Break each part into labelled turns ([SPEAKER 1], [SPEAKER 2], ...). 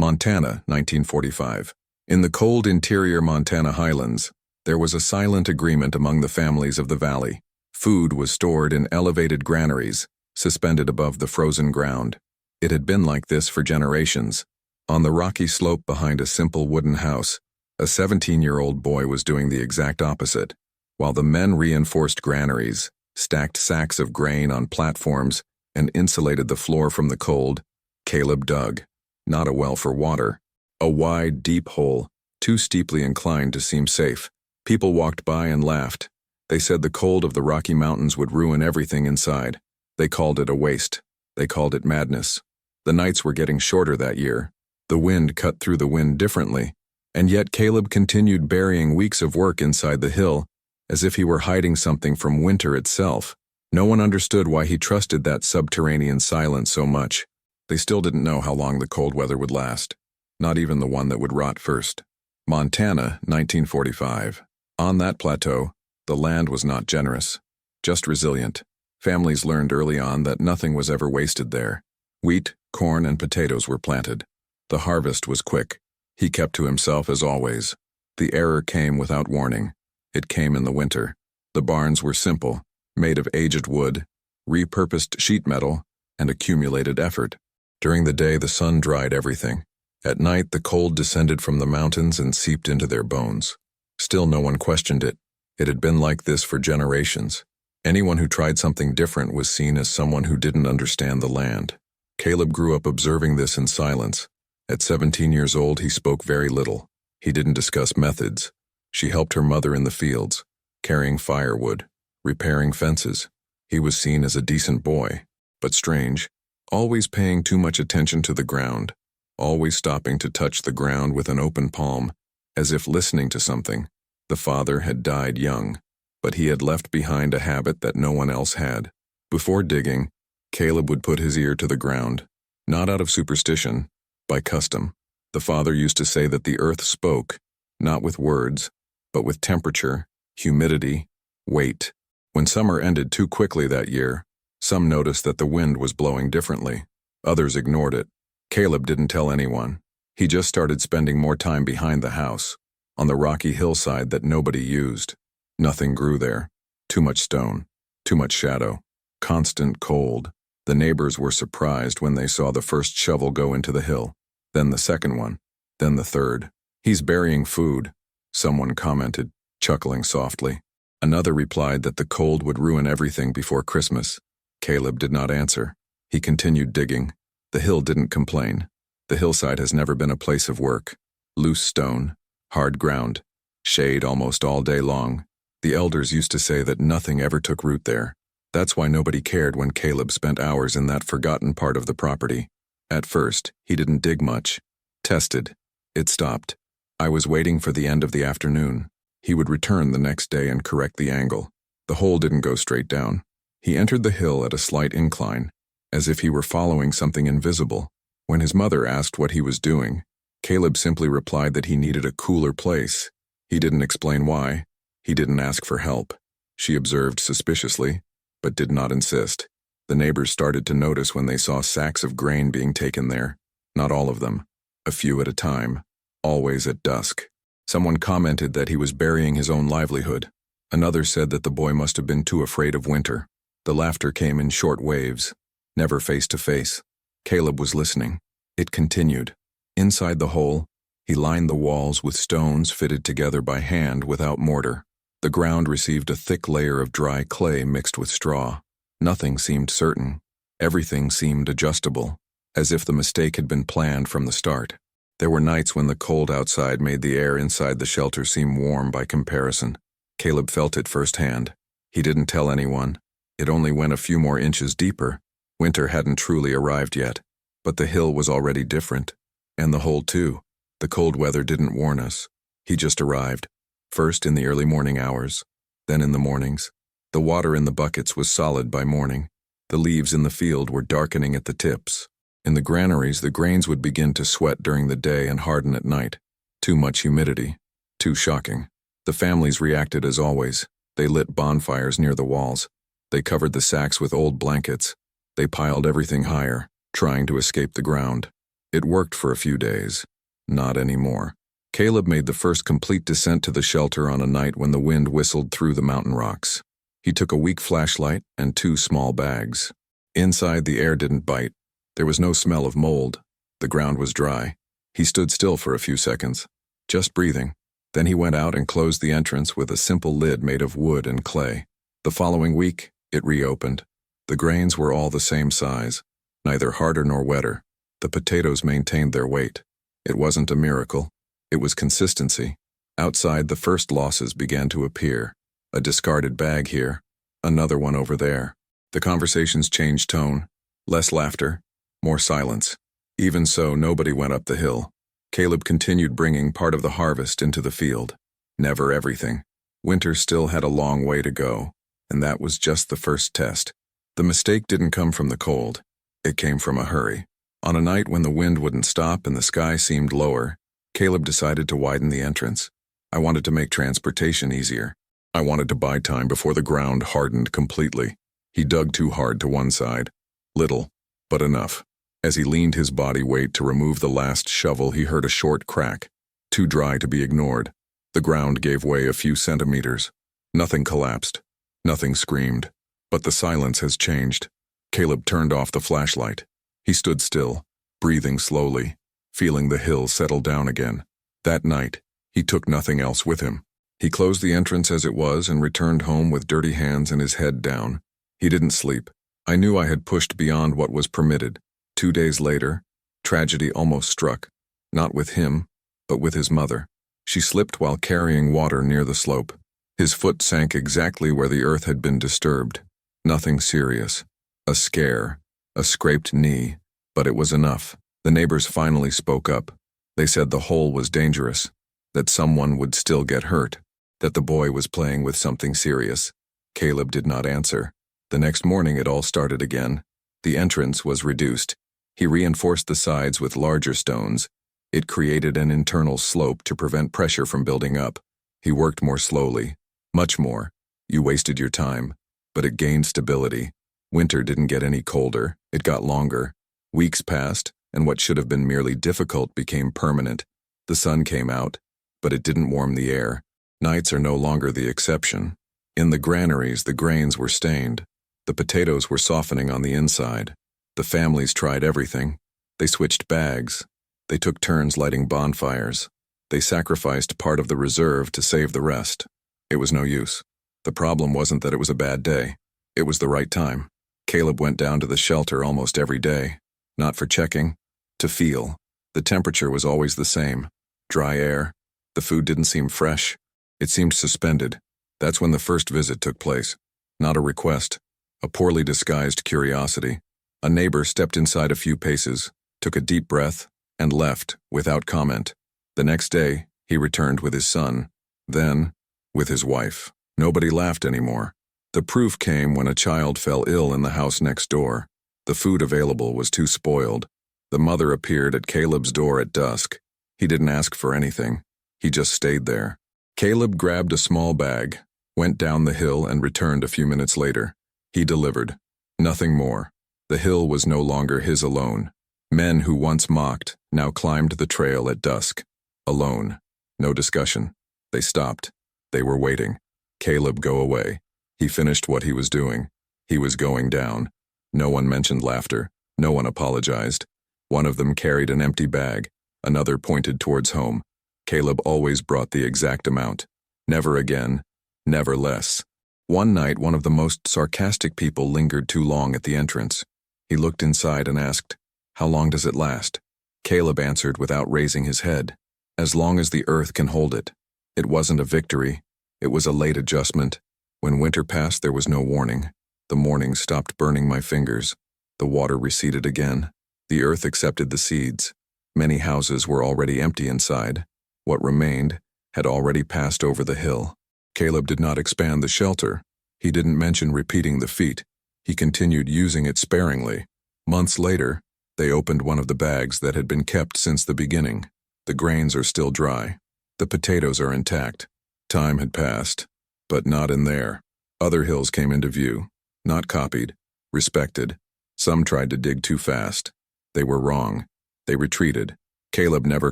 [SPEAKER 1] Montana, 1945. In the cold interior Montana highlands, there was a silent agreement among the families of the valley. Food was stored in elevated granaries, suspended above the frozen ground. It had been like this for generations. On the rocky slope behind a simple wooden house, a 17-year-old boy was doing the exact opposite. While the men reinforced granaries, stacked sacks of grain on platforms, and insulated the floor from the cold, Caleb dug, not a well for water, a wide, deep hole, too steeply inclined to seem safe. People walked by and laughed. They said the cold of the Rocky Mountains would ruin everything inside. They called it a waste. They called it madness. The nights were getting shorter that year. The wind cut through the wind differently, and yet Caleb continued burying weeks of work inside the hill, as if he were hiding something from winter itself. No one understood why he trusted that subterranean silence so much. They still didn't know how long the cold weather would last, not even the one that would rot first. Montana, 1945. On that plateau, the land was not generous, just resilient. Families learned early on that nothing was ever wasted there. Wheat, corn, and potatoes were planted. The harvest was quick. He kept to himself as always. The error came without warning. It came in the winter. The barns were simple, made of aged wood, repurposed sheet metal, and accumulated effort. During the day, the sun dried everything. At night, the cold descended from the mountains and seeped into their bones. Still, no one questioned it. It had been like this for generations. Anyone who tried something different was seen as someone who didn't understand the land. Caleb grew up observing this in silence. At 17 years old, he spoke very little. He didn't discuss methods. She helped her mother in the fields, carrying firewood, repairing fences. He was seen as a decent boy, but strange, always paying too much attention to the ground, always stopping to touch the ground with an open palm, as if listening to something. The father had died young, but he had left behind a habit that no one else had. Before digging, Caleb would put his ear to the ground, not out of superstition, by custom. The father used to say that the earth spoke, not with words, but with temperature, humidity, weight. When summer ended too quickly that year, some noticed that the wind was blowing differently. Others ignored it. Caleb didn't tell anyone. He just started spending more time behind the house, on the rocky hillside that nobody used. Nothing grew there. Too much stone, too much shadow, constant cold. The neighbors were surprised when they saw the first shovel go into the hill, then the second one, then the third. "He's burying food," someone commented, chuckling softly. Another replied that the cold would ruin everything before Christmas. Caleb did not answer. He continued digging. The hill didn't complain. The hillside has never been a place of work. Loose stone, hard ground, shade almost all day long. The elders used to say that nothing ever took root there. That's why nobody cared when Caleb spent hours in that forgotten part of the property. At first, he didn't dig much. Tested. It stopped. I was waiting for the end of the afternoon. He would return the next day and correct the angle. The hole didn't go straight down. He entered the hill at a slight incline, as if he were following something invisible. When his mother asked what he was doing, Caleb simply replied that he needed a cooler place. He didn't explain why. He didn't ask for help. She observed suspiciously, but did not insist. The neighbors started to notice when they saw sacks of grain being taken there. Not all of them. A few at a time. Always at dusk. Someone commented that he was burying his own livelihood. Another said that the boy must have been too afraid of winter. The laughter came in short waves, never face to face. Caleb was listening. It continued. Inside the hole, he lined the walls with stones fitted together by hand without mortar. The ground received a thick layer of dry clay mixed with straw. Nothing seemed certain. Everything seemed adjustable, as if the mistake had been planned from the start. There were nights when the cold outside made the air inside the shelter seem warm by comparison. Caleb felt it firsthand. He didn't tell anyone. It only went a few more inches deeper. Winter hadn't truly arrived yet, but the hill was already different. And the hole too. The cold weather didn't warn us. He just arrived. First in the early morning hours, then in the mornings. The water in the buckets was solid by morning. The leaves in the field were darkening at the tips. In the granaries, the grains would begin to sweat during the day and harden at night. Too much humidity. Too shocking. The families reacted as always. They lit bonfires near the walls. They covered the sacks with old blankets. They piled everything higher, trying to escape the ground. It worked for a few days. Not anymore. Caleb made the first complete descent to the shelter on a night when the wind whistled through the mountain rocks. He took a weak flashlight and 2 small bags. Inside, the air didn't bite. There was no smell of mold. The ground was dry. He stood still for a few seconds, just breathing. Then he went out and closed the entrance with a simple lid made of wood and clay. The following week, it reopened. The grains were all the same size, neither harder nor wetter. The potatoes maintained their weight. It wasn't a miracle. It was consistency. Outside, the first losses began to appear. A discarded bag here, another one over there. The conversations changed tone. Less laughter, more silence. Even so, nobody went up the hill. Caleb continued bringing part of the harvest into the field. Never everything. Winter still had a long way to go, and that was just the first test. The mistake didn't come from the cold. It came from a hurry. On a night when the wind wouldn't stop and the sky seemed lower, Caleb decided to widen the entrance. I wanted to make transportation easier. I wanted to buy time before the ground hardened completely. He dug too hard to one side. Little, but enough. As he leaned his body weight to remove the last shovel, he heard a short crack, too dry to be ignored. The ground gave way a few centimeters. Nothing collapsed. Nothing screamed. But the silence has changed. Caleb turned off the flashlight. He stood still, breathing slowly, feeling the hill settle down again. That night, he took nothing else with him. He closed the entrance as it was and returned home with dirty hands and his head down. He didn't sleep. I knew I had pushed beyond what was permitted. 2 days later, tragedy almost struck. Not with him, but with his mother. She slipped while carrying water near the slope. His foot sank exactly where the earth had been disturbed. Nothing serious. A scare, a scraped knee, but it was enough. The neighbors finally spoke up. They said the hole was dangerous, that someone would still get hurt, that the boy was playing with something serious. Caleb did not answer. The next morning it all started again. The entrance was reduced. He reinforced the sides with larger stones. It created an internal slope to prevent pressure from building up. He worked more slowly, much more. You wasted your time, but it gained stability. Winter didn't get any colder, it got longer. Weeks passed, and what should have been merely difficult became permanent. The sun came out, but it didn't warm the air. Nights are no longer the exception. In the granaries, the grains were stained. The potatoes were softening on the inside. The families tried everything. They switched bags. They took turns lighting bonfires. They sacrificed part of the reserve to save the rest. It was no use. The problem wasn't that it was a bad day. It was the right time. Caleb went down to the shelter almost every day. Not for checking, to feel. The temperature was always the same. Dry air. The food didn't seem fresh. It seemed suspended. That's when the first visit took place. Not a request. A poorly disguised curiosity. A neighbor stepped inside a few paces, took a deep breath, and left, without comment. The next day, he returned with his son. Then, with his wife. Nobody laughed anymore. The proof came when a child fell ill in the house next door. The food available was too spoiled. The mother appeared at Caleb's door at dusk. He didn't ask for anything. He just stayed there. Caleb grabbed a small bag, went down the hill, and returned a few minutes later. He delivered. Nothing more. The hill was no longer his alone. Men who once mocked now climbed the trail at dusk. Alone. No discussion. They stopped. They were waiting. Caleb, go away. He finished what he was doing. He was going down. No one mentioned laughter. No one apologized. One of them carried an empty bag. Another pointed towards home. Caleb always brought the exact amount. Never again. Never less. One night, one of the most sarcastic people lingered too long at the entrance. He looked inside and asked, "How long does it last?" Caleb answered without raising his head, "As long as the earth can hold it." It wasn't a victory. It was a late adjustment. When winter passed, there was no warning. The morning stopped burning my fingers. The water receded again. The earth accepted the seeds. Many houses were already empty inside. What remained had already passed over the hill. Caleb did not expand the shelter. He didn't mention repeating the feat. He continued using it sparingly. Months later, they opened one of the bags that had been kept since the beginning. The grains are still dry. The potatoes are intact. Time had passed, but not in there. Other hills came into view, not copied, respected. Some tried to dig too fast. They were wrong. They retreated. Caleb never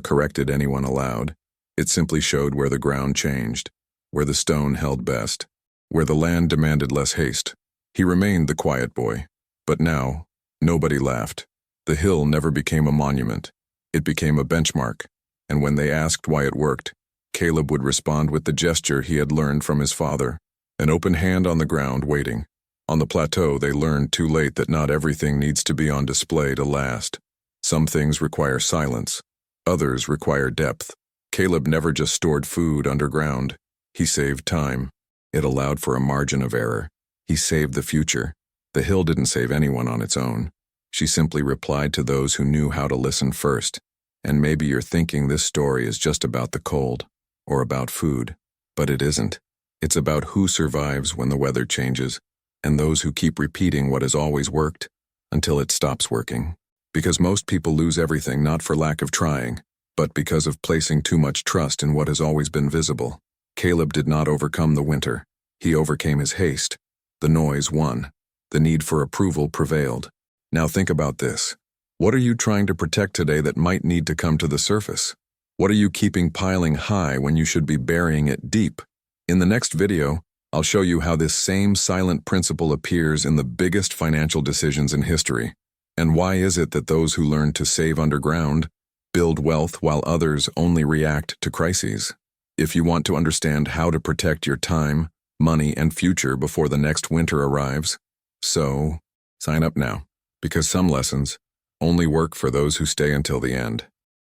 [SPEAKER 1] corrected anyone aloud. It simply showed where the ground changed, where the stone held best, where the land demanded less haste. He remained the quiet boy. But now, nobody laughed. The hill never became a monument. It became a benchmark, and when they asked why it worked, Caleb would respond with the gesture he had learned from his father, an open hand on the ground waiting. On the plateau, they learned too late that not everything needs to be on display to last. Some things require silence. Others require depth. Caleb never just stored food underground. He saved time. It allowed for a margin of error. He saved the future. The hill didn't save anyone on its own. She simply replied to those who knew how to listen first. And maybe you're thinking this story is just about the cold, or about food. But it isn't. It's about who survives when the weather changes, and those who keep repeating what has always worked until it stops working. Because most people lose everything not for lack of trying, but because of placing too much trust in what has always been visible. Caleb did not overcome the winter. He overcame his haste. The noise won. The need for approval prevailed. Now think about this. What are you trying to protect today that might need to come to the surface? What are you keeping piling high when you should be burying it deep? In the next video, I'll show you how this same silent principle appears in the biggest financial decisions in history. And why is it that those who learn to save underground build wealth while others only react to crises? If you want to understand how to protect your time, money, and future before the next winter arrives, sign up now, because some lessons only work for those who stay until the end.